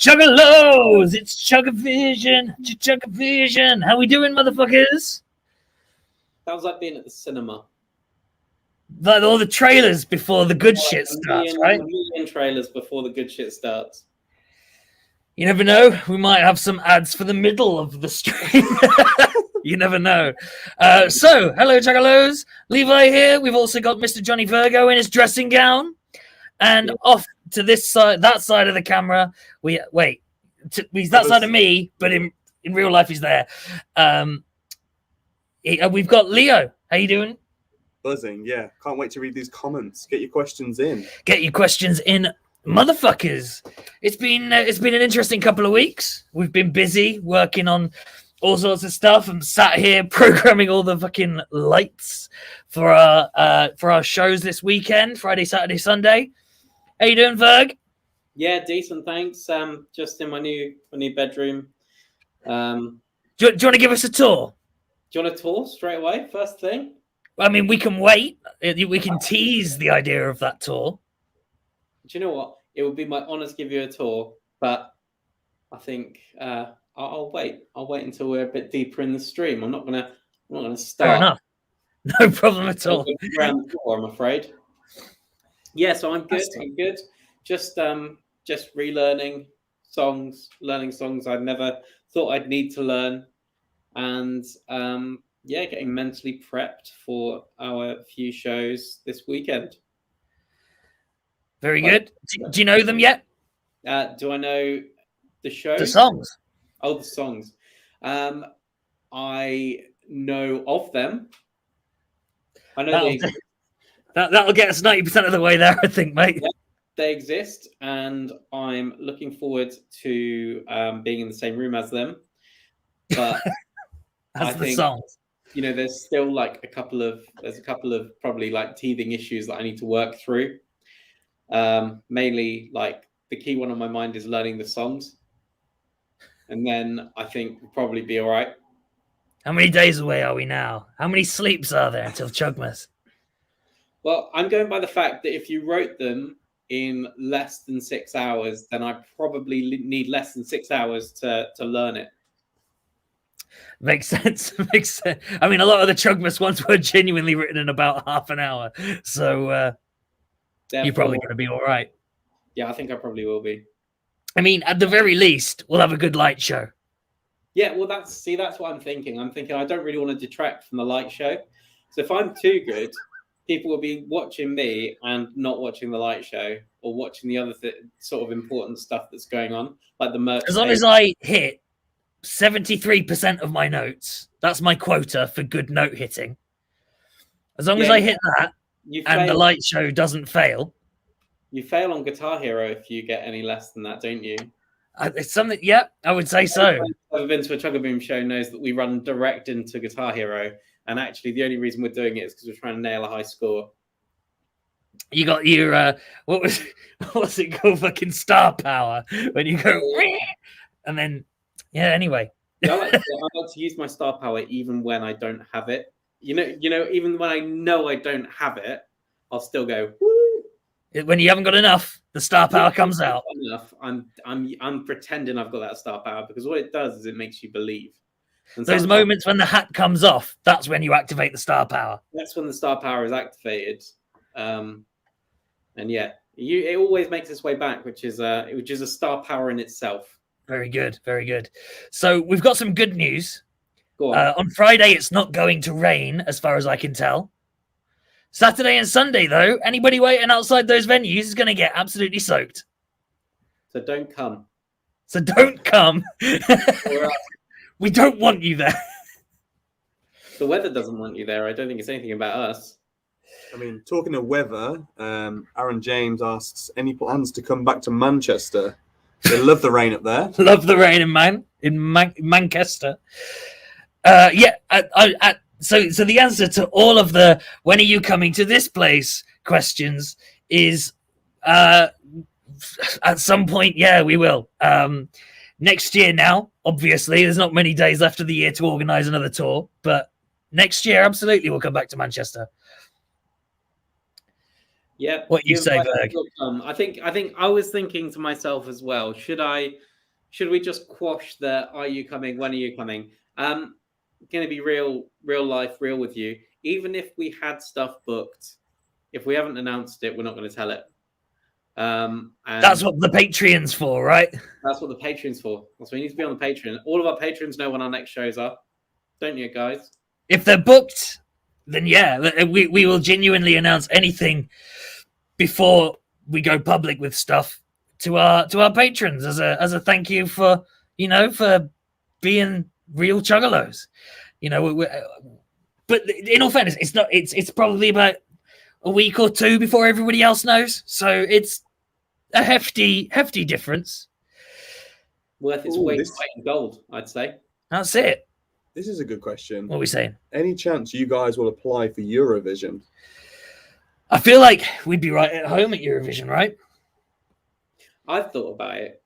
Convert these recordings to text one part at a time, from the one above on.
Chuggalos! It's ChuggaVision! ChuggaVision! How we doing, motherfuckers? Sounds like being at the cinema. Like all the trailers before the good shit starts, right? A million trailers before the good shit starts. You never know. We might have some ads for the middle of the stream. You never know. So, hello, Chuggalos. Levi here. We've also got Mr. Johnny Virgo in his dressing gown. And off to this side, that side of the camera, he's that side of me, but in real life he's there. We've got Leo. How you doing? Buzzing, yeah. Can't wait to read these comments. Get your questions in. Get your questions in, motherfuckers. It's been an interesting couple of weeks. We've been busy working on all sorts of stuff. I'm sat here programming all the fucking lights for our shows this weekend, Friday, Saturday, Sunday. How you doing, Virg? Yeah, decent, thanks. Just in my new bedroom. Do you want to give us a tour? Do you want a tour straight away? First thing. I mean, we can wait. We can tease the idea of that tour. Do you know what? It would be my honor to give you a tour, but I think I'll wait. I'll wait until we're a bit deeper in the stream. I'm not gonna start. Fair enough. No problem at all. Around the tour, I'm afraid. Yeah, so I'm good. I'm good. Just relearning songs, learning songs I've never thought I'd need to learn, and getting mentally prepped for our few shows this weekend. Very good. Do you know them yet? Do I know the shows? The songs. Oh, the songs. I know of them. I know that'll get us 90% of the way there, I think, mate. Yeah, they exist, and I'm looking forward to being in the same room as them. But I think songs. There's still like a couple of probably like teething issues that I need to work through. Mainly, like the key one on my mind is learning the songs, and then I think we'll probably be all right. How many days away are we now? How many sleeps are there until Chugmas? Well, I'm going by the fact that if you wrote them in less than 6 hours, then I probably need less than 6 hours to learn it. Makes sense. Makes sense. I mean, a lot of the Chugmas ones were genuinely written in about half an hour. So you're probably going to be all right. Yeah, I think I probably will be. I mean, at the very least, we'll have a good light show. Yeah, well, that's what I'm thinking. I'm thinking I don't really want to detract from the light show. So if I'm too good, people will be watching me and not watching the light show, or watching the other sort of important stuff that's going on, like the merch. As long as I hit 73% of my notes, that's my quota for good note hitting. As long as I hit that, and the light show doesn't fail. You fail on Guitar Hero if you get any less than that, don't you? It's something. Yeah, I would say so. Whoever been to a Chuggaboom show knows that we run direct into Guitar Hero, and actually the only reason we're doing it is because we're trying to nail a high score. You got your what's it called? Fucking star power when you go, and then anyway. I like to use my star power even when I don't have it. You know, even when I know I don't have it, I'll still go. Woo! When you haven't got enough, the star power comes out. Enough. I'm pretending I've got that star power, because what it does is it makes you believe. And those moments when the hat comes off, that's when you activate the star power. That's when the star power is activated. And yeah, it always makes its way back, which is a star power in itself. Very good, very good. So we've got some good news. Go on. On Friday, it's not going to rain, as far as I can tell. Saturday and Sunday, though, anybody waiting outside those venues is going to get absolutely soaked. So don't come. We don't want you there. The weather doesn't want you there. I don't think it's anything about us. I mean, talking of weather, Aaron James asks, any plans to come back to Manchester? They love the rain up there. Love the rain in Manchester. So the answer to all of the "when are you coming to this place" questions is at some point. Yeah, we will. Next year now, obviously, there's not many days left of the year to organise another tour, but next year, absolutely, we'll come back to Manchester. Yeah. What you say, Berg? I think I was thinking to myself as well, should I should we just quash the "Are you coming? When are you coming?" Going to be real life, real with you. Even if we had stuff booked, if we haven't announced it, we're not going to tell it. And that's what the Patreon's for, right? That's what the Patreon's for. That's why you need to be on the Patreon. All of our patrons know when our next shows are, don't you, guys? If they're booked, then yeah, we will genuinely announce anything before we go public with stuff to our patrons as a thank you for for being real Chuggalos. But in all fairness, it's probably about a week or two before everybody else knows, so it's a hefty difference. Worth its weight in gold, I'd say. That's it. This is a good question. What are we saying? Any chance you guys will apply for Eurovision? I feel like we'd be right at home at Eurovision, right? I've thought about it.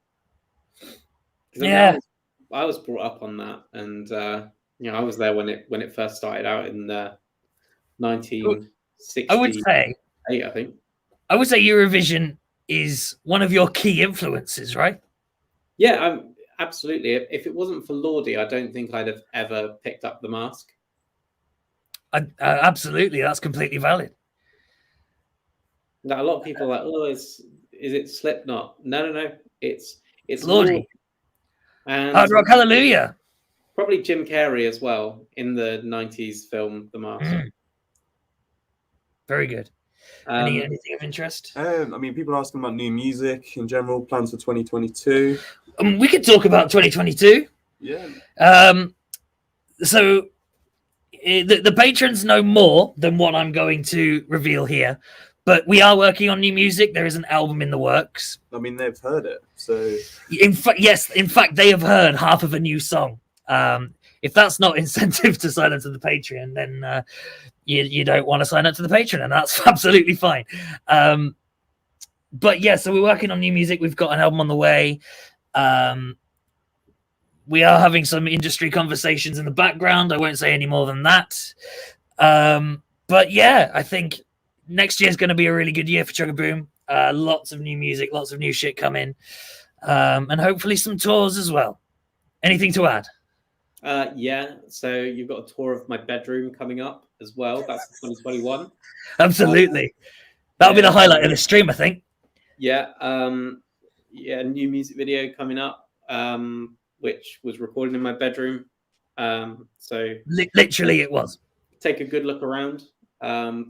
Yeah, I was brought up on that, and I was there when it first started out in 1960. I would say Eurovision is one of your key influences, right? Yeah, absolutely. If it wasn't for Lordi, I don't think I'd have ever picked up the mask. Absolutely, that's completely valid. Now, a lot of people are like, oh, is it Slipknot? No. It's Lordi. And Hard Rock Hallelujah. Probably Jim Carrey as well in the 90s film The Mask. Very good. Anything of interest? People are asking about new music in general, plans for 2022. We could talk about 2022. Yeah. So the patrons know more than what I'm going to reveal here, but we are working on new music. There is an album in the works. I mean, they've heard it, so in fact, they have heard half of a new song. If that's not incentive to sign up to the Patreon, then you don't want to sign up to the Patreon, and that's absolutely fine. But yeah, so we're working on new music. We've got an album on the way. We are having some industry conversations in the background. I won't say any more than that. But yeah, I think next year is going to be a really good year for Chuggaboom. Lots of new music, lots of new shit coming, and hopefully some tours as well. Anything to add? Yeah, so you've got a tour of my bedroom coming up as well. That's 2021. Absolutely. That'll be the highlight of the stream, I think. Yeah, new music video coming up, which was recorded in my bedroom. So literally it was. Take a good look around,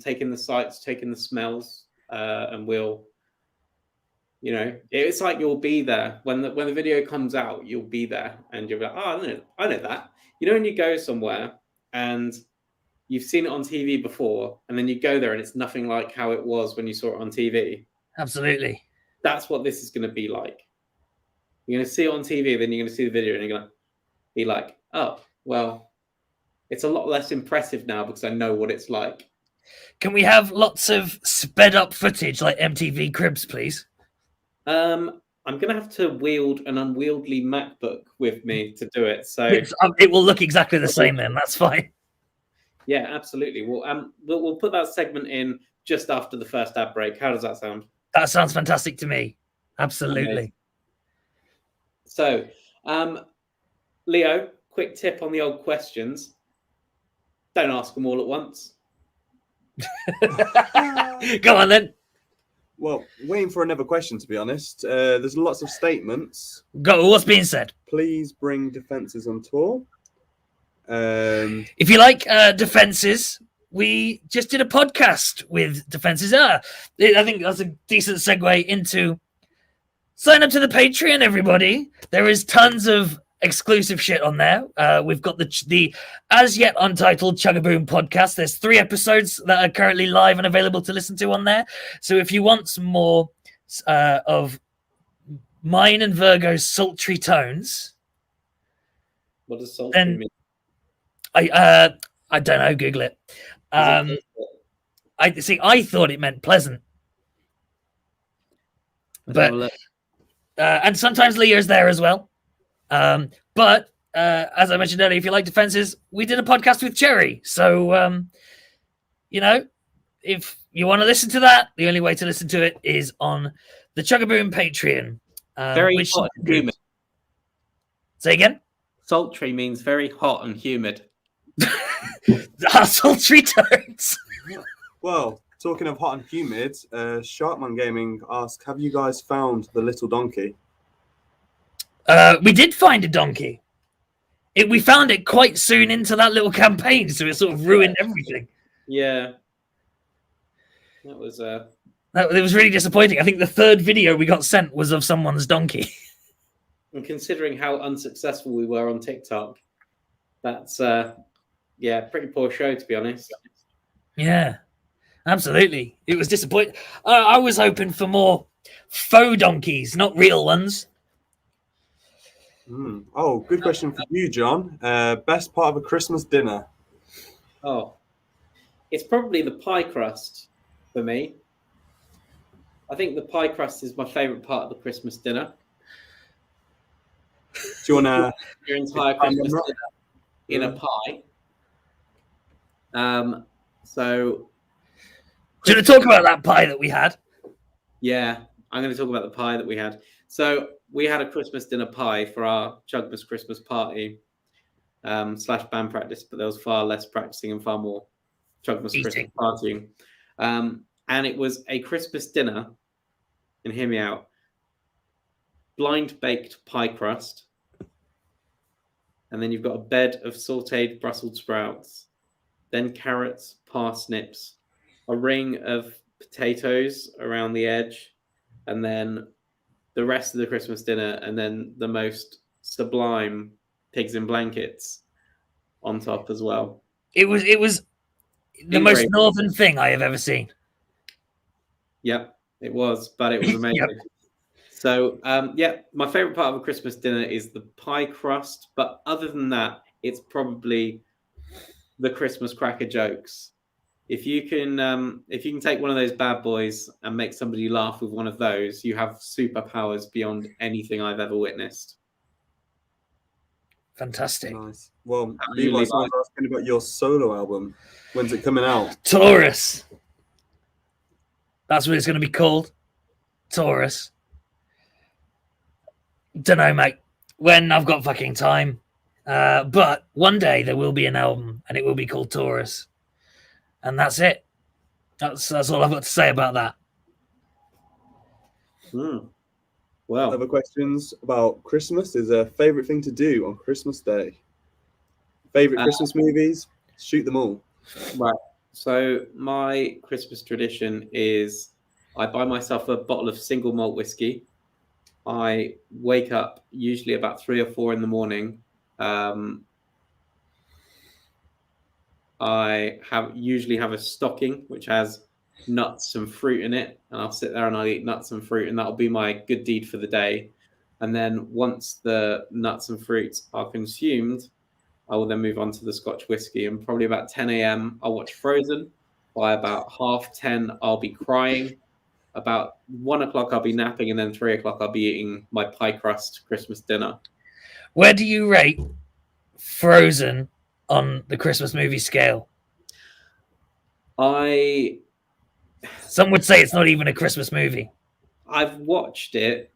taking the sights, taking the smells, and we'll, it's like you'll be there when the video comes out. You'll be there, and you'll be like, oh, I know that. When you go somewhere and you've seen it on TV before, and then you go there and it's nothing like how it was when you saw it on TV. Absolutely. That's what this is going to be like. You're going to see it on TV, then you're going to see the video, and you're going to be like, oh, well, it's a lot less impressive now because I know what it's like. Can we have lots of sped up footage like MTV Cribs, please? I'm going to have to wield an unwieldy MacBook with me to do it. So it will look exactly the same then. That's fine. Yeah, absolutely. We'll put that segment in just after the first ad break. How does that sound? That sounds fantastic to me. Absolutely. Okay. So, Leo, quick tip on the old questions. Don't ask them all at once. Go on then. Well, waiting for another question, to be honest. There's lots of statements. Go. What's being said? Please bring defenses on tour. If you like defenses, we just did a podcast with defenses. I think that's a decent segue into sign up to the Patreon, everybody. There is tons of exclusive shit on there. We've got the as yet untitled Chuggaboom podcast. There's 3 episodes that are currently live and available to listen to on there. So if you want some more of mine and Virgo's sultry tones, what does sultry mean? I don't know. Google it. I thought it meant pleasant, but and sometimes Leo's there as well. But as I mentioned earlier, if you like defenses, we did a podcast with Cherry. So, if you want to listen to that, the only way to listen to it is on the Chuggaboom Patreon. Very important agreement. Say again. Sultry means very hot and humid. Sultry toads. Well, talking of hot and humid, Sharkman Gaming asked, have you guys found the little donkey? We did find a donkey. We found it quite soon into that little campaign, so it sort of ruined everything. Yeah. That was it was really disappointing. I think the third video we got sent was of someone's donkey. And considering how unsuccessful we were on TikTok, that's pretty poor show, to be honest. Yeah, absolutely. It was disappointing. I was hoping for more faux donkeys, not real ones. Oh, good question for you, John. Best part of a Christmas dinner? Oh, it's probably the pie crust for me. I think the pie crust is my favourite part of the Christmas dinner. Do you want to... Your entire Christmas dinner in a pie. So... Do you want to talk about that pie that we had? Yeah, I'm going to talk about the pie that we had. So we had a Christmas dinner pie for our ChuggaVision Christmas party / band practice, but there was far less practicing and far more ChuggaVision Christmas partying. And it was a Christmas dinner, and hear me out, blind baked pie crust, and then you've got a bed of sauteed Brussels sprouts, then carrots, parsnips, a ring of potatoes around the edge, and then the rest of the Christmas dinner, and then the most sublime pigs in blankets on top as well. It was the most northern thing I have ever seen. Yep, it was, but it was amazing. Yep. So, my favorite part of a Christmas dinner is the pie crust, but other than that, it's probably the Christmas cracker jokes. If you can take one of those bad boys and make somebody laugh with one of those, you have superpowers beyond anything I've ever witnessed. Fantastic. Nice. Well, Levi's asking about your solo album. When's it coming out? Taurus. That's what it's going to be called. Taurus. Don't know, mate. When I've got fucking time. But one day there will be an album, and it will be called Taurus. And that's it. That's all I've got to say about that. Well, other questions about Christmas? Is a favorite thing to do on Christmas Day? Favorite Christmas movies? Shoot them all. Right. So my Christmas tradition is I buy myself a bottle of single malt whiskey. I wake up usually about 3 or 4 in the morning. I usually have a stocking which has nuts and fruit in it, and I'll sit there and I'll eat nuts and fruit, and that'll be my good deed for the day. And then once the nuts and fruits are consumed, I will then move on to the Scotch whiskey, and probably about 10 a.m. I'll watch Frozen. By about 10:30 I'll be crying. About 1 o'clock I'll be napping, and then 3 o'clock I'll be eating my pie crust Christmas dinner. Where do you rate Frozen on the Christmas movie scale? Some would say it's not even a Christmas movie. I've watched it,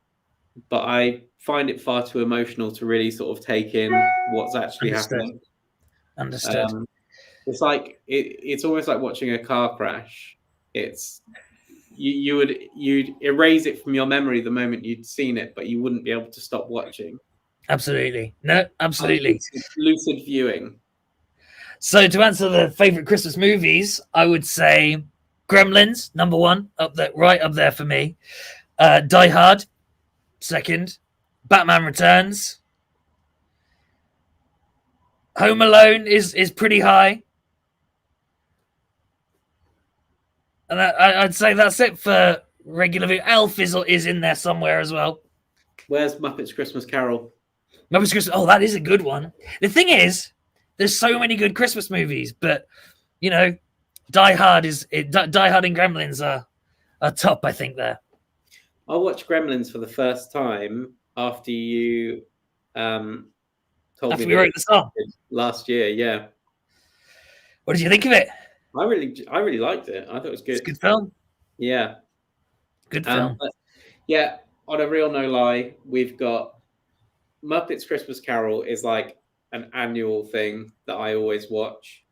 but I find it far too emotional to really sort of take in what's actually happening. Understood. It's like it's almost like watching a car crash. It's you'd erase it from your memory the moment you'd seen it, but you wouldn't be able to stop watching. Absolutely. No, absolutely. Lucid viewing. So to answer the favorite Christmas movies, I would say Gremlins, number 1, up there, right up there for me. Die Hard, second. Batman Returns. Home Alone is pretty high. And I'd say that's it for regular. Elf is in there somewhere as well. Where's Muppets Christmas Carol? Muppets Christmas. Oh, that is a good one. The thing is, there's so many good Christmas movies, but Die Hard and Gremlins are top, I think. There. I watched Gremlins for the first time after you told after me we wrote the song last year. Yeah. What did you think of it? I really liked it. I thought it was good. It's a good film. Yeah. Good film. On a real no lie, we've got Muppets Christmas Carol is like an annual thing that I always watch.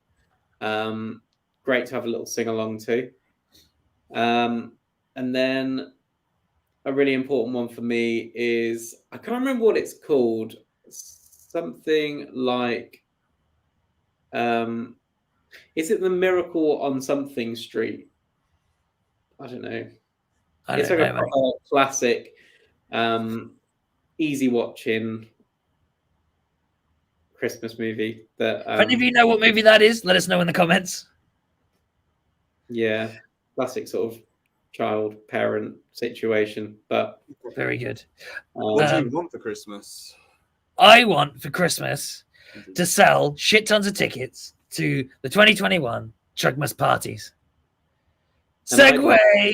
Great to have a little sing along to. And then a really important one for me is, I can't remember what it's called. Something like, is it The Miracle on Something Street? I don't know. It's like a proper classic, easy watching Christmas movie. That if any of you know what movie that is, let us know in the comments. Yeah, classic sort of child parent situation, but very good. What do you want for Christmas? I want for Christmas to sell shit tons of tickets to the 2021 Chuggamas Parties. Segway!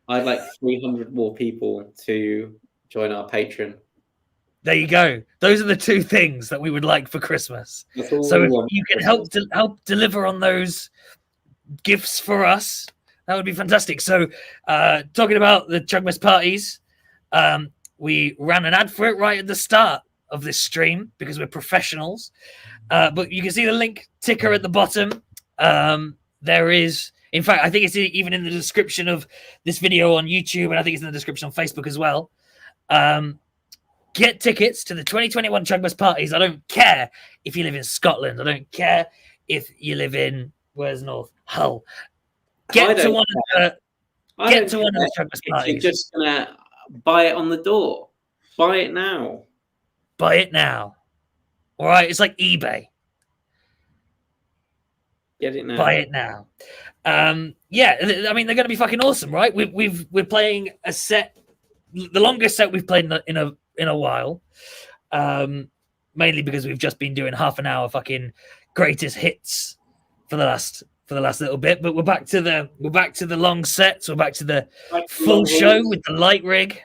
I'd like 300 more people to join our Patreon. There you go. Those are the two things that we would like for Christmas. So if you can help deliver on those gifts for us, that would be fantastic. So talking about the Chuggamas Parties, we ran an ad for it right at the start of this stream because we're professionals. But you can see the link ticker at the bottom. There is, in fact, I think it's even in the description of this video on YouTube, and I think it's in the description on Facebook as well. Get tickets to the 2021 Chuggamas Parties. I don't care if you live in Scotland. I don't care if you live in, where's North? Hull. Get to one of the Chuggamas Parties. You're just gonna buy it on the door. Buy it now. Buy it now. All right, it's like eBay. Get it now. Buy it now. Yeah, I mean they're going to be fucking awesome, right? We're playing a set, the longest set we've played in a while. Mainly because we've just been doing half an hour fucking greatest hits for the last little bit, but we're back to the long sets. We're back to the full show with the light rig.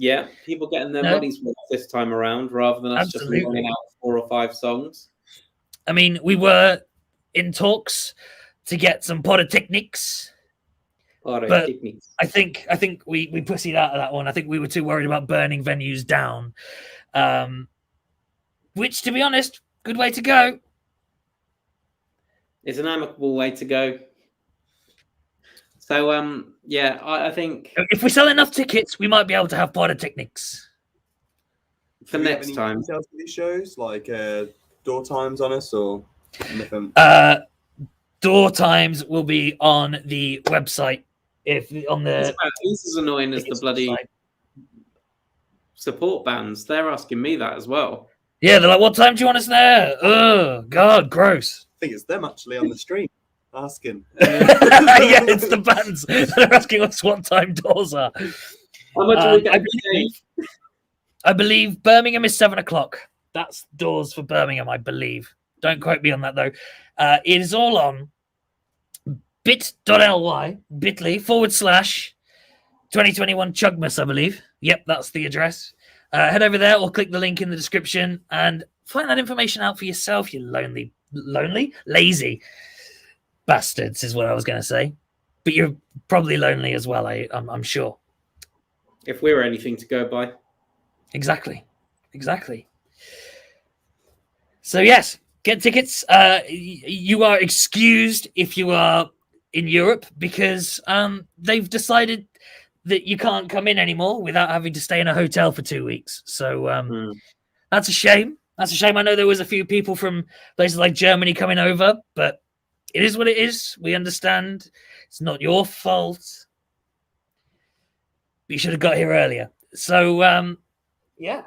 Yeah, people getting their money's worth this time around rather than us just running out 4 or 5 songs. I mean, we were in talks to get some Pyrotechnics, but I think we pussied out of that one. I think we were too worried about burning venues down, which, to be honest, good way to go. It's an amicable way to go. So, yeah, I think if we sell enough tickets, we might be able to have Pyrotechnics for next time. Details for these shows, like door times on us or nothing? Door times will be on the website. If on the this is annoying as the bloody support bands. They're asking me that as well. Yeah, they're like, "What time do you want us there?" Oh God, gross. I think it's them actually on the stream asking. Yeah, it's the bands. They're asking us what time doors are. How much are we getting I believe Birmingham is 7 o'clock. That's doors for Birmingham, I believe. Don't quote me on that though. It is all on bit.ly, bit.ly / 2021 Chugmas, I believe. Yep, that's the address. Head over there or click the link in the description and find that information out for yourself, you lazy bastards is what I was going to say. But you're probably lonely as well, I'm sure. If we were anything to go by. Exactly. So yes, get tickets. You are excused if you are in Europe because they've decided that you can't come in anymore without having to stay in a hotel for 2 weeks. So that's a shame. I know there was a few people from places like Germany coming over, but it is what it is. We understand. It's not your fault. You should have got here earlier. So yeah.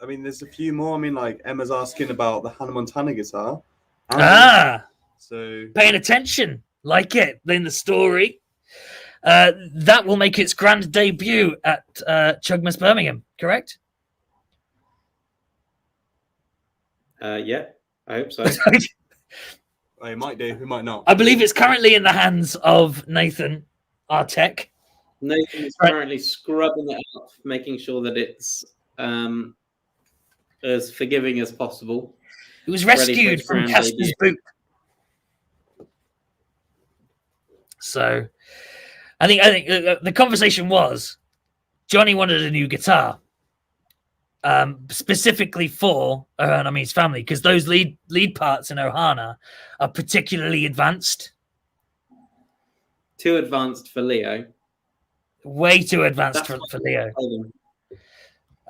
I mean, there's a few more. I mean, like Emma's asking about the Hannah Montana guitar. So paying attention, like it in the story. That will make its grand debut at Chuggamas Birmingham, correct? Yeah, I hope so. It might do. Who might not? I believe it's currently in the hands of Nathan, our tech. Nathan is currently scrubbing it up, making sure that it's as forgiving as possible. It was rescued from Casper's boot. So, I think the conversation was Johnny wanted a new guitar. specifically for Ohana's family, because those lead parts in Ohana are particularly advanced. Too advanced for Leo. Way too advanced for Leo.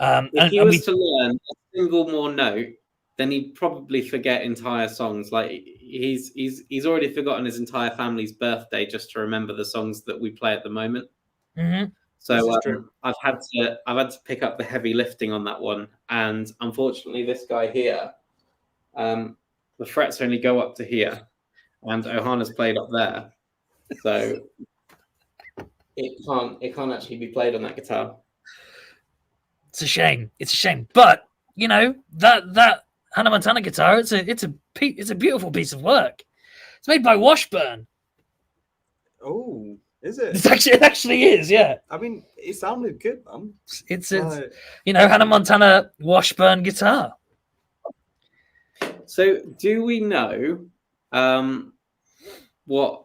If he was to learn a single more note, then he'd probably forget entire songs. Like he's already forgotten his entire family's birthday just to remember the songs that we play at the moment. Mm-hmm. So I've had to pick up the heavy lifting on that one, and unfortunately, this guy here, the frets only go up to here, and Ohana's played up there, so it can't actually be played on that guitar. It's a shame. It's a shame, but you know that Hannah Montana guitar. It's a beautiful piece of work. It's made by Washburn. Oh, is it? It actually is. Yeah. I mean, it sounded good, man. It's you know, Hannah Montana Washburn guitar. So, do we know what?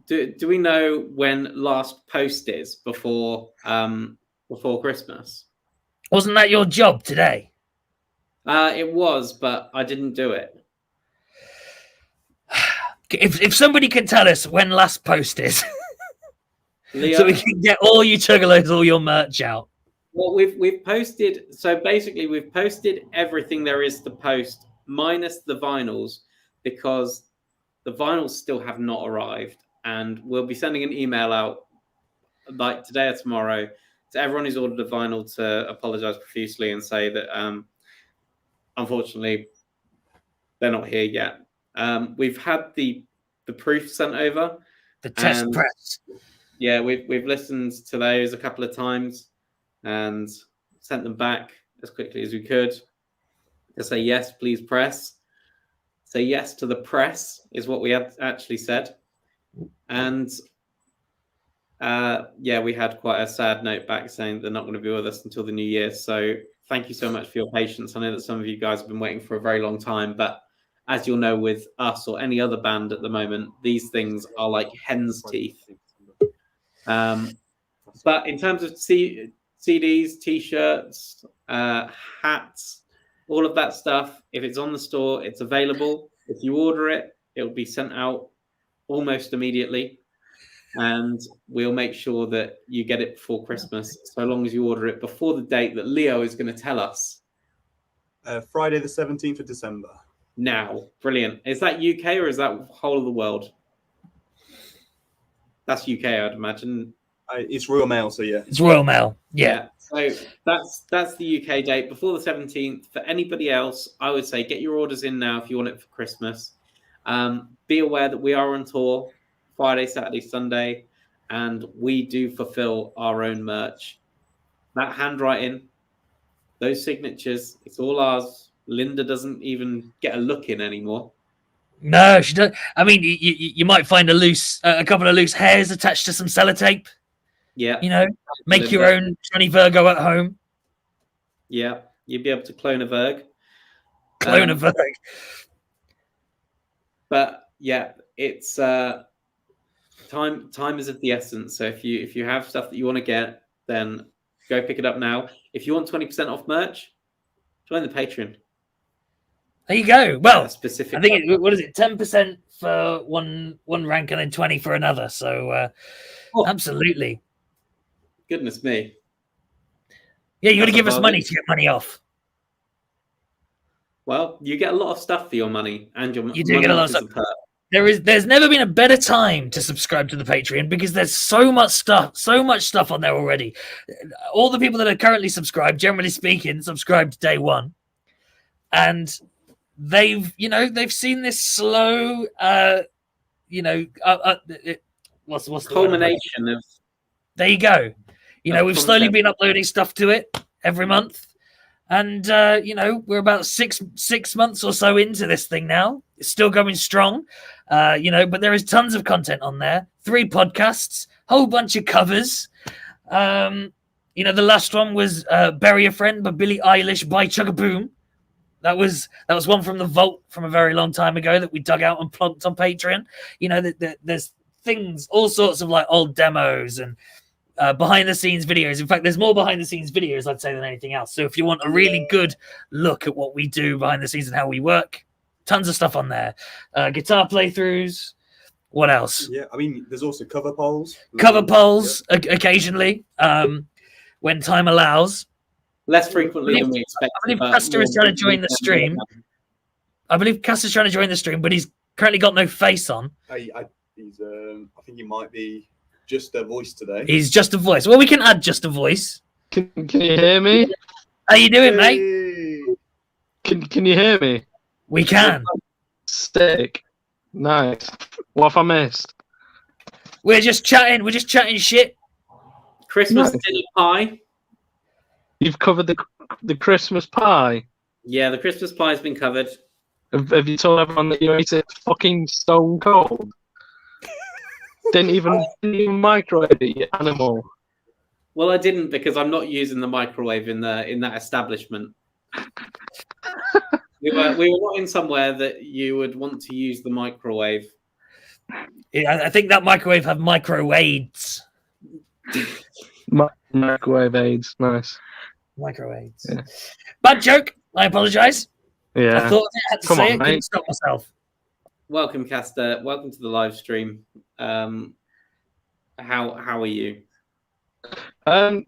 Do we know when last post is before Christmas? Wasn't that your job today? It was, but I didn't do it. If somebody can tell us when last post is, Leo, so we can get all you Chuggalos, all your merch out. Well, we've posted. So basically, we've posted everything there is to post, minus the vinyls, because the vinyls still have not arrived, and we'll be sending an email out like today or tomorrow to everyone who's ordered a vinyl to apologize profusely and say that unfortunately they're not here yet. We've had the proof sent over, the test press. Yeah, we've listened to those a couple of times and sent them back as quickly as we could to say yes, please press. Say yes to the press is what we had actually said, and yeah, we had quite a sad note back saying they're not going to be with us until the new year. So thank you so much for your patience. I know that some of you guys have been waiting for a very long time, but as you'll know, with us or any other band at the moment, these things are like hen's teeth. But in terms of CDs, T-shirts, hats, all of that stuff, if it's on the store, it's available. If you order it, it'll be sent out almost immediately. And we'll make sure that you get it before Christmas, so long as you order it before the date that Leo is going to tell us. Friday the 17th of December. Now, brilliant. Is that UK or is that whole of the world? That's UK, I'd imagine. It's Royal Mail, so yeah. It's Royal Mail, yeah. So that's the UK date before the 17th. For anybody else, I would say get your orders in now if you want it for Christmas. Be aware that we are on tour Friday, Saturday, Sunday, and we do fulfill our own merch. That handwriting, those signatures, it's all ours. Linda doesn't even get a look in anymore. No, she doesn't. I mean, you might find a couple of loose hairs attached to some sellotape. Yeah. You know, make Linda. Your own Johnny Virgo at home. Yeah, you'd be able to clone a Virg. Clone a Virg. But yeah, it's time is of the essence. So if you have stuff that you want to get, then go pick it up now. If you want 20% off merch, join the Patreon. There you go. Well, I think what is it? 10% for one rank and then 20 for another. So absolutely. Goodness me. Yeah, you got to give us money to get money off. Well, you get a lot of stuff for your money, and your you do get a lot of stuff. There's never been a better time to subscribe to the Patreon because there's so much stuff on there already. All the people that are currently subscribed, generally speaking, subscribed day one, and they've seen this slow, what's the culmination of. There you go. We've slowly been uploading stuff to it every month. And, we're about six months or so into this thing now. It's still going strong, but there is tons of content on there. 3 podcasts, whole bunch of covers. The last one was Bury a Friend by Billie Eilish by Chuggaboom. That was one from the vault from a very long time ago that we dug out and plonked on Patreon. There's things, all sorts of like old demos and behind the scenes videos. In fact, there's more behind the scenes videos, I'd say, than anything else. So if you want a really good look at what we do behind the scenes and how we work, tons of stuff on there. Guitar playthroughs. What else? Yeah, I mean, there's also cover polls. Occasionally, when time allows. Less frequently than we expect. I believe Castor is trying to join the stream. But he's currently got no face on. I think he might be just a voice today. He's just a voice. Well, we can add just a voice. Can you hear me? How you doing, mate? Can you hear me? We can. Sick. Nice. What have I missed? We're just chatting. We're just chatting shit. Christmas dinner pie. You've covered the Christmas pie. Yeah, the Christmas pie has been covered. Have you told everyone that you ate it fucking stone cold? Didn't even microwave it, you animal. Well, I didn't because I'm not using the microwave in that establishment. we were not in somewhere that you would want to use the microwave. Yeah, I think that microwave had microwaves. Microwave aids, nice. Microwaves. Yeah. Bad joke. I apologise. Yeah. I thought I had to say it. Couldn't stop myself. Welcome, Castor. Welcome to the live stream. How are you?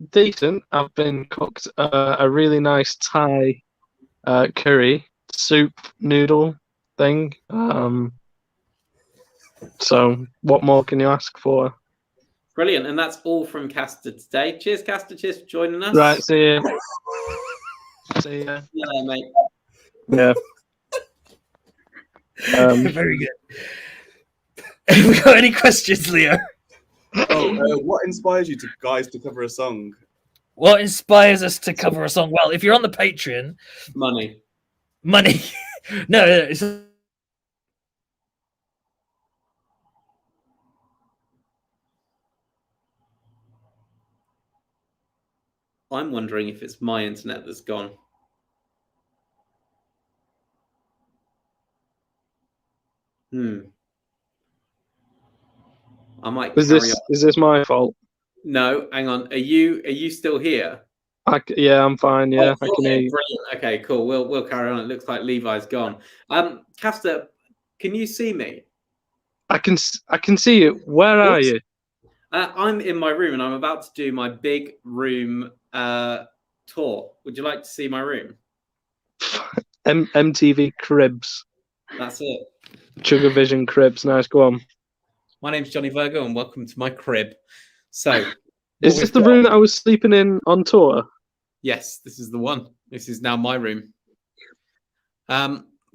Decent. I've been cooked a really nice Thai curry soup noodle thing. So what more can you ask for? Brilliant, and that's all from Castor today. Cheers, Castor. Cheers for joining us. Right, see you. See ya. Yeah, mate. Yeah. Very good. Have we got any questions, Leo? What inspires you guys to cover a song? What inspires us to cover a song? Well, if you're on the Patreon, Money. No, it's I'm wondering if it's my internet that's gone. I might. Is this my fault? No, hang on. Are you still here? Yeah, I'm fine. Yeah, I can hear you. Brilliant. Okay, cool. We'll carry on. It looks like Levi's gone. Castor, can you see me? I can see you. Where are you? I'm in my room and I'm about to do my big room tour. Would you like to see my room? MTV Cribs. That's it. ChuggaVision Cribs. Nice, go on. My name's Johnny Virgo and welcome to my crib. So, is this the room that I was sleeping in on tour? Yes, this is the one. This is now my room.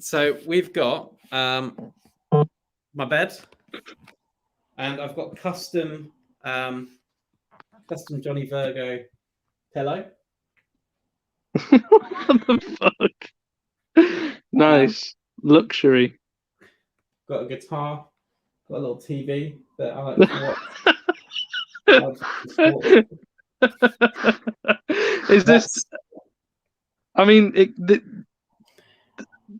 So we've got my bed, and I've got custom Johnny Virgo pillow. What the fuck? Nice. Luxury. Got a guitar. Got a little TV that I like to watch. Is this? I mean,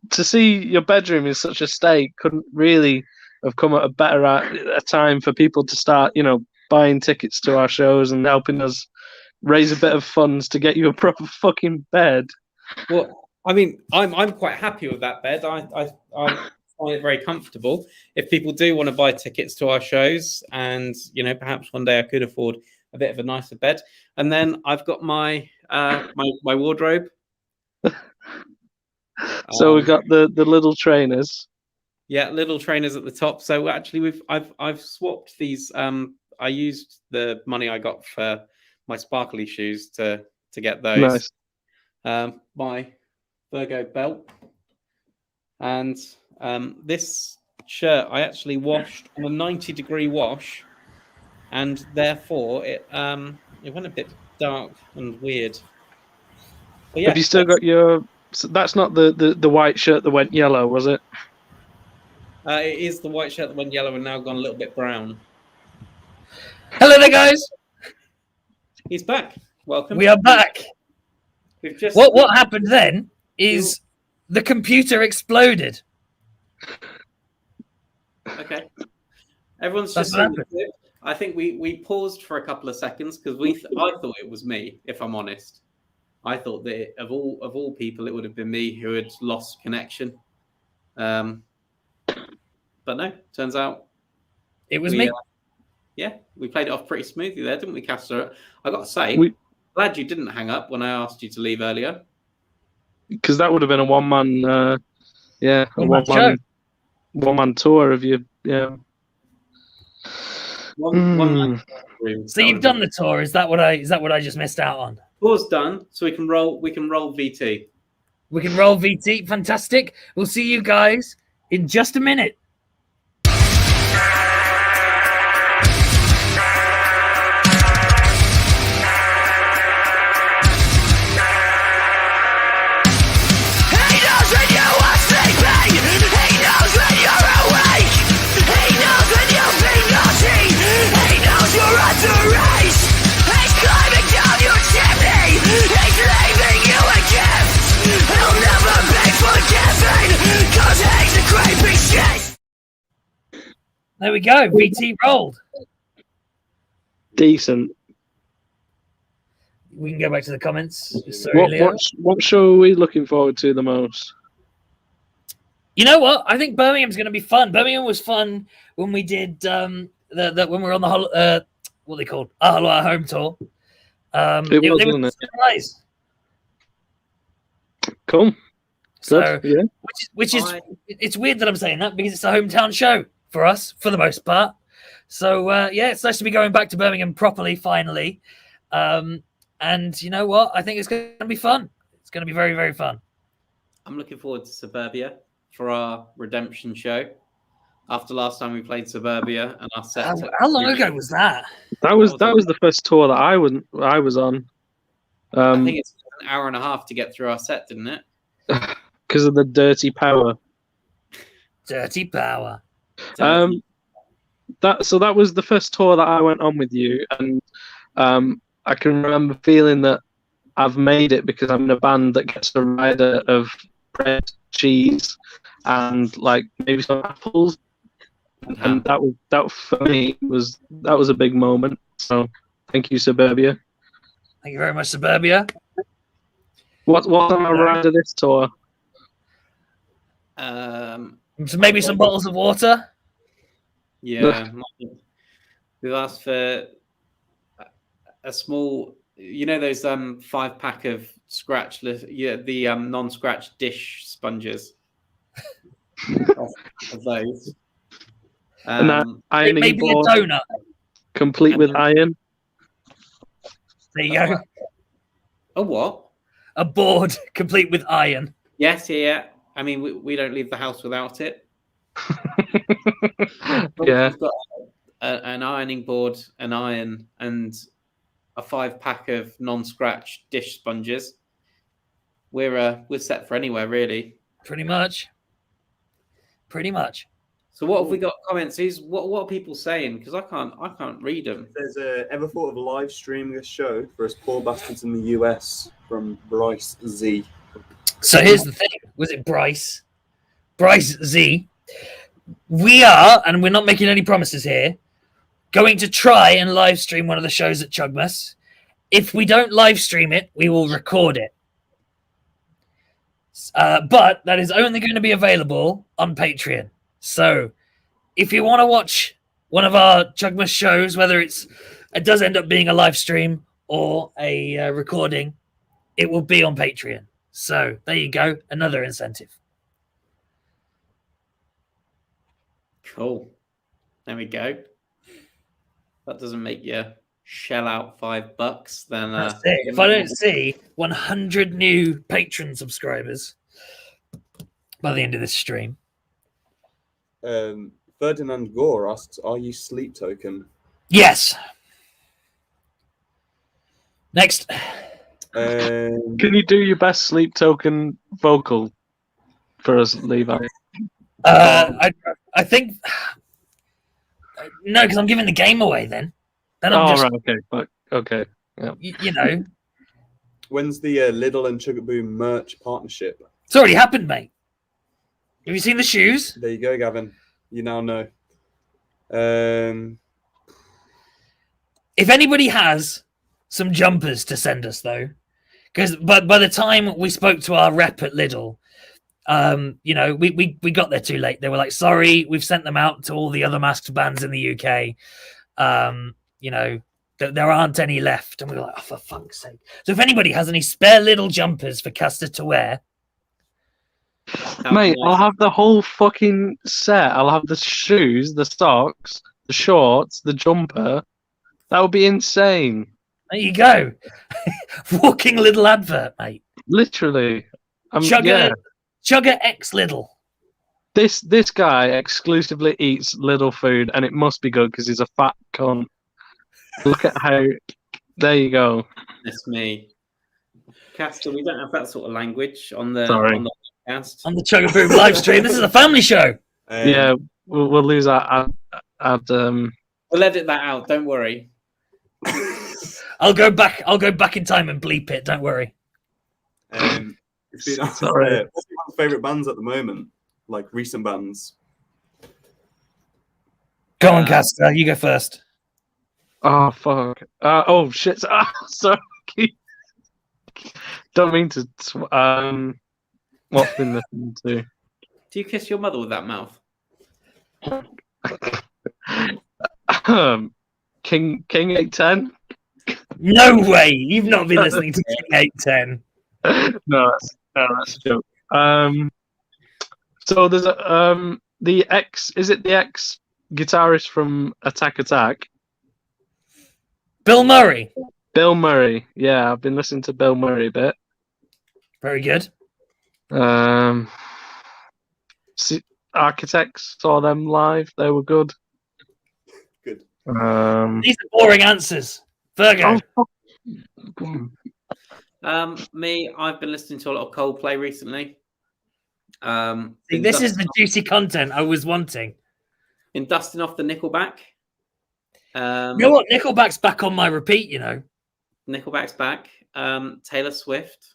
to see your bedroom in such a state couldn't really have come at a better a time for people to start, buying tickets to our shows and helping us raise a bit of funds to get you a proper fucking bed. Well, I mean, I'm quite happy with that bed. I find it very comfortable. If people do want to buy tickets to our shows, and perhaps one day I could afford a bit of a nicer bed. And then I've got my my wardrobe. So we've got the little trainers. Yeah, little trainers at the top. So actually, I've swapped these. I used the money I got for my sparkly shoes to get those. Nice. My Virgo belt, and this shirt I actually washed on a 90-degree wash, and therefore it went a bit dark and weird. But yeah, have you still got your? So that's not the white shirt that went yellow, was it? It is the white shirt that went yellow and now gone a little bit brown. hello there, guys. He's back. Welcome. We are back. We've just What happened then is the computer exploded. Okay. Everyone's That's just what seen the happened. clip. I think we paused for a couple of seconds because I thought it was me. If I'm honest, I thought that of all people, it would have been me who had lost connection. But no, turns out It was me. Yeah, we played it off pretty smoothly there, didn't we, Castor? I got to say, glad you didn't hang up when I asked you to leave earlier. Because that would have been a one-man, a one-man tour of you. Yeah. One So you've done the tour. Is that what I just missed out on? Tour's done, so we can roll VT. We can roll VT. Fantastic. We'll see you guys in just a minute. There we go. VT rolled. Decent. We can go back to the comments. Sorry, what show are we looking forward to the most? You know what? I think Birmingham's going to be fun. Birmingham was fun when we did when we were on the what they called our home tour. It was nice. Cool. So, yeah. Which is it's weird that I'm saying that because it's a hometown show for us for the most part. So yeah, it's nice to be going back to Birmingham properly finally. And you know what? I think it's going to be fun. It's going to be very, very fun. I'm looking forward to Suburbia for our redemption show. After last time we played Suburbia and our set. How long ago was that? That was the first tour that I was on. I think it's an hour and a half to get through our set, didn't it? Because of the dirty power. Dirty power. That was the first tour that I went on with you, and I can remember feeling that I've made it because I'm in a band that gets a rider of bread, cheese, and like maybe some apples. And that for me was a big moment. So thank you, Suburbia. Thank you very much, Suburbia. What's on our rider this tour? So maybe some bottles of water. Yeah, we've asked for a small, those 5-pack of scratch, the non-scratch dish sponges. of those. And that ironing maybe board, a donut, complete with iron. There you go. A what? A board complete with iron. Yes, yeah. I mean, we don't leave the house without it. Yeah. We've got an ironing board, an iron, and a 5-pack of non-scratch dish sponges. We're set for anywhere, really. Pretty much. So what have we got comments? What are people saying? Because I can't read them. There's ever thought of live streaming a show for us poor bastards in the US from Bryce Z. So here's the thing. Was it Bryce? Bryce Z. We are, and we're not making any promises here, going to try and live stream one of the shows at Chugmas. If we don't live stream it, we will record it. But that is only going to be available on Patreon. So if you want to watch one of our Chugmas shows, whether it does end up being a live stream or a recording, it will be on Patreon. So there you go. Another incentive. Cool. There we go. That doesn't make you shell out $5, then that's it. If I don't see 100 new Patreon subscribers by the end of this stream. Ferdinand Gore asks, "Are you Sleep Token?" Yes. Next. Can you do your best Sleep Token vocal for us, Levi? I think no, because I'm giving the game away. Then I'm right, okay, okay. Yeah. You know. When's the Lidl and Chuggaboom merch partnership? It's already happened, mate. Have you seen the shoes? There you go, Gavin. You now know. If anybody has some jumpers to send us, though, because by the time we spoke to our rep at Lidl, we got there too late. They were like, "Sorry, we've sent them out to all the other masked bands in the UK. There aren't any left." And we were like, "Oh, for fuck's sake!" So if anybody has any spare Lidl jumpers for Caster to wear, mate, I'll have the whole fucking set. I'll have the shoes, the socks, the shorts, the jumper. That would be insane. there you go. Walking Lidl advert, mate. Literally. Chugga X Lidl. This guy exclusively eats Lidl food, and it must be good because he's a fat cunt. Look at how. There you go. That's me. Caster, we don't have that sort of language on the podcast. On the ChuggaVision live stream. This is a family show. Yeah, we'll lose our ad. We'll edit that out. Don't worry. I'll go back in time and bleep it. Don't worry. What's your favourite bands at the moment? Like recent bands? Go on, Caster. You go first. Oh fuck! Oh shit! Sorry. Don't mean to. What's been listening to? Do you kiss your mother with that mouth? King 810. No way! You've not been listening to King 810. No, that's a joke. So there's the ex guitarist from Attack Attack? Bill Murray. Bill Murray. Yeah, I've been listening to Bill Murray a bit. Very good. Architects, saw them live. They were good. Good. These are boring answers. Virgo. Me, I've been listening to a lot of Coldplay recently. This is the juicy content I was wanting. Been dusting off the Nickelback. You know what? Nickelback's back on my repeat, you know. Nickelback's back. Taylor Swift.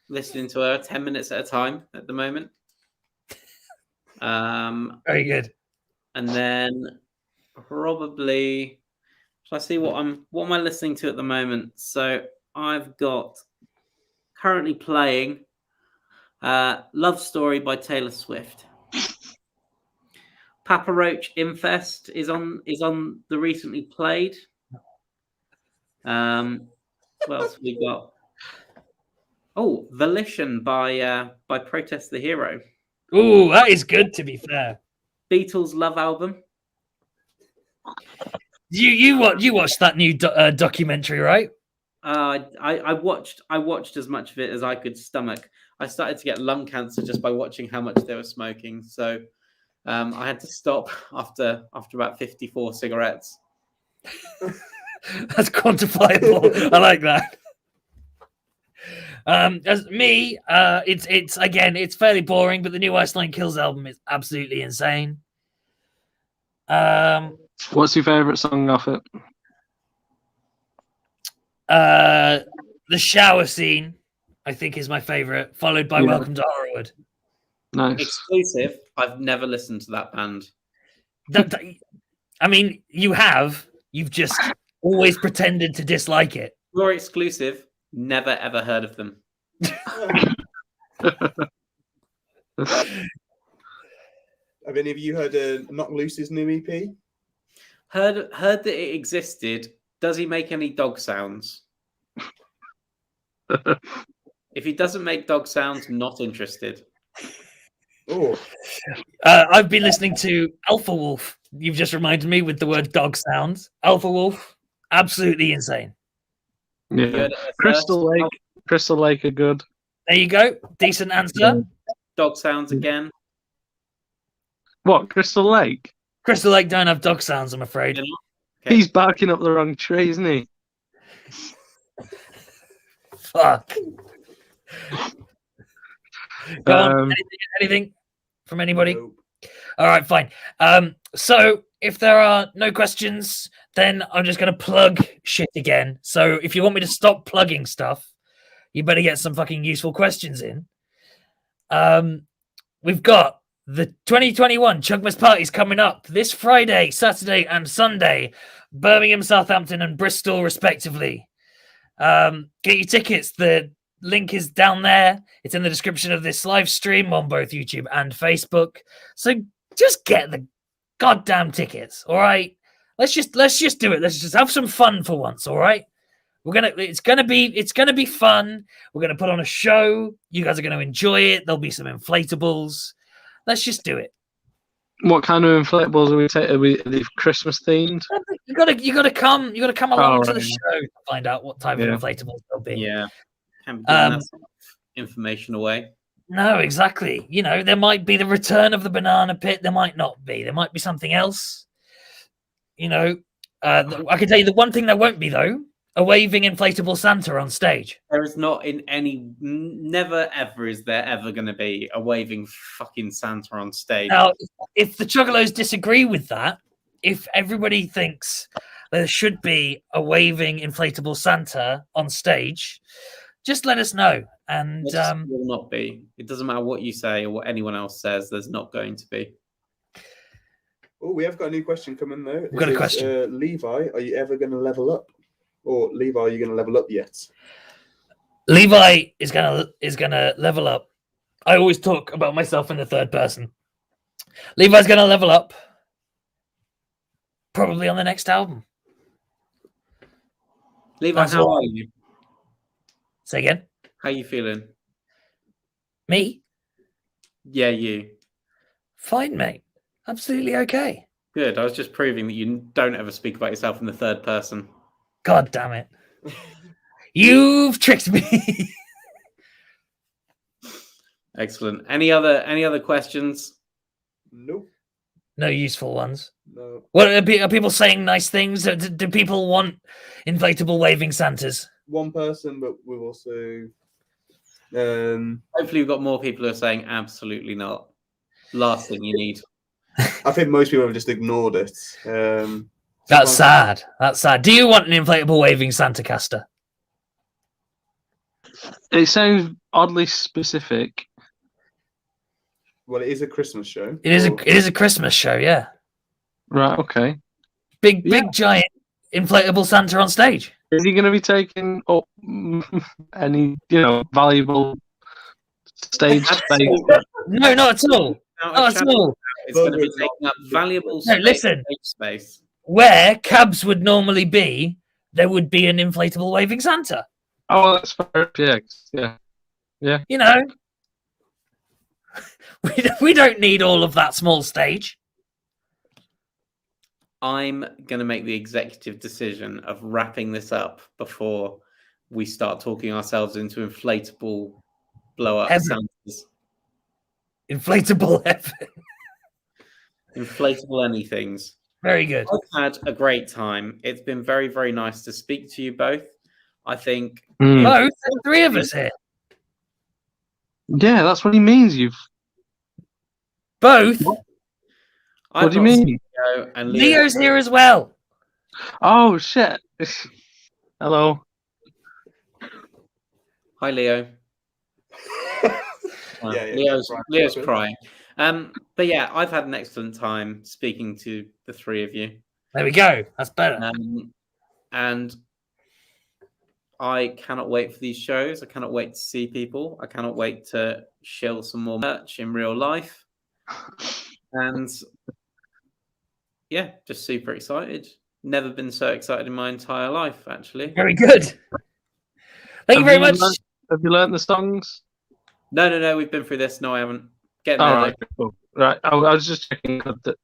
Listening to her 10 minutes at a time at the moment. Very good. And then probably, shall I see what am I listening to at the moment? So I've got currently playing Love Story by Taylor Swift. Papa Roach Infest is on the recently played. What else have we got? Oh, Volition by Protest the Hero. Ooh, that is good, to be fair. Beatles Love album. You watched that new documentary, right? I watched as much of it as I could stomach. I started to get lung cancer just by watching how much they were smoking. So I had to stop after about 54 cigarettes. That's quantifiable. I like that. As me, it's fairly boring, but the new Ice Nine Kills album is absolutely insane. What's your favourite song off it? The shower scene, I think, is my favourite, followed by Welcome to Horrorwood. Nice. Exclusive. I've never listened to that band. I mean, you have. You've just always pretended to dislike it. You're exclusive. Never ever heard of them. Have any of you heard Knock Loose's new EP? Heard that it existed. Does he make any dog sounds? If he doesn't make dog sounds, not interested. Oh, I've been listening to Alpha Wolf. You've just reminded me with the word dog sounds. Alpha Wolf, absolutely insane. Yeah, Crystal Lake are good. There you go. Decent answer. Dog sounds again. What, Crystal Lake? Crystal Lake don't have dog sounds, I'm afraid. Okay. He's barking up the wrong tree, isn't he? Fuck. Go on. Anything from anybody? no. All right, fine. So if there are no questions, then I'm just going to plug shit again. So if you want me to stop plugging stuff, you better get some fucking useful questions in. We've got The 2021 Chugmas Parties coming up this Friday, Saturday, and Sunday. Birmingham, Southampton, and Bristol, respectively. Get your tickets. The link is down there. It's in the description of this live stream on both YouTube and Facebook. So just get the goddamn tickets, all right? Let's just do it. Let's just have some fun for once, all right? It's gonna be fun. We're gonna put on a show. You guys are gonna enjoy it. There'll be some inflatables. Let's just do it. What kind of inflatables are we taking? Are they Christmas themed? You gotta come along to the right. show to find out what type of inflatables there'll be. Yeah. Can't be giving that sort of information away. No, exactly. You know, there might be the return of the banana pit. There might not be. There might be something else. You know, I can tell you the one thing there won't be, though, a waving inflatable Santa on stage. There is not never ever is there ever going to be a waving fucking Santa on stage. Now, if the Chuggalos disagree with that, if everybody thinks there should be a waving inflatable Santa on stage, just let us know. And It will not be. It doesn't matter what you say or what anyone else says. There's not going to be. Oh, we have got a new question coming though. We've got a question. Levi, are you ever going to level up? Or Levi, are you going to level up yet? Levi is gonna level up. I always talk about myself in the third person. Levi's gonna level up. Probably on the next album. Levi, how are you? Say again. How you feeling? Me? Yeah, you. Fine, mate. Absolutely okay. Good. I was just proving that you don't ever speak about yourself in the third person. God damn it. You've tricked me. Excellent. Any other questions? Nope. No useful ones. No. What are people saying? Nice things? Do people want inflatable waving Santas? One person, but we've also. Hopefully, we've got more people who are saying absolutely not. Last thing you need. I think most people have just ignored it. That's sad. That's sad. Do you want an inflatable waving Santa caster? It sounds oddly specific. Well, it is a Christmas show. It is a Christmas show, yeah. Right, okay. Big giant inflatable Santa on stage. Is he going to be taking up any, valuable stage space? No, not at all. Not at all. It's going to be taking up valuable stage space. Where cabs would normally be, there would be an inflatable waving Santa. Oh, that's fair. Yeah. You know, we don't need all of that small stage. I'm going to make the executive decision of wrapping this up before we start talking ourselves into inflatable blow-up Santas. Inflatable heaven. Inflatable anythings. Very good. I've had a great time. It's been very, very nice to speak to you both. I think both, the three of us here. Yeah, that's what he means. You've both. What do you mean? Leo and Leo's here as well. Oh shit! Hello. Hi, Leo. Leo's crying. But yeah, I've had an excellent time speaking to the three of you. There we go. That's better. And I cannot wait for these shows. I cannot wait to see people. I cannot wait to shill some more merch in real life. And yeah, just super excited. Never been so excited in my entire life, actually. Very good. Thank you very much. Have you learnt the songs? No. We've been through this. No, I haven't. Getting there. Right. Cool. Right. I was just checking that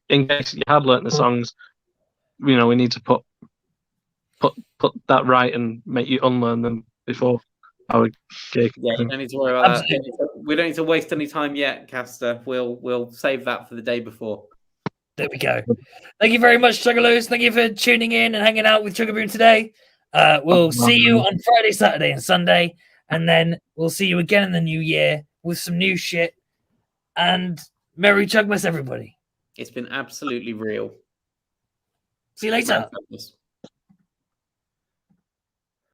in case you had learnt the songs, we need to put that right and make you unlearn them before our gig. Yeah, you don't need to worry about that. We don't need to waste any time yet, Caster. We'll save that for the day before. There we go. Thank you very much, Chuggalos. Thank you for tuning in and hanging out with ChuggaVision today. We'll see you on Friday, Saturday, and Sunday, and then we'll see you again in the new year with some new shit. And Merry Chugmas, everybody. It's been absolutely real. See you later.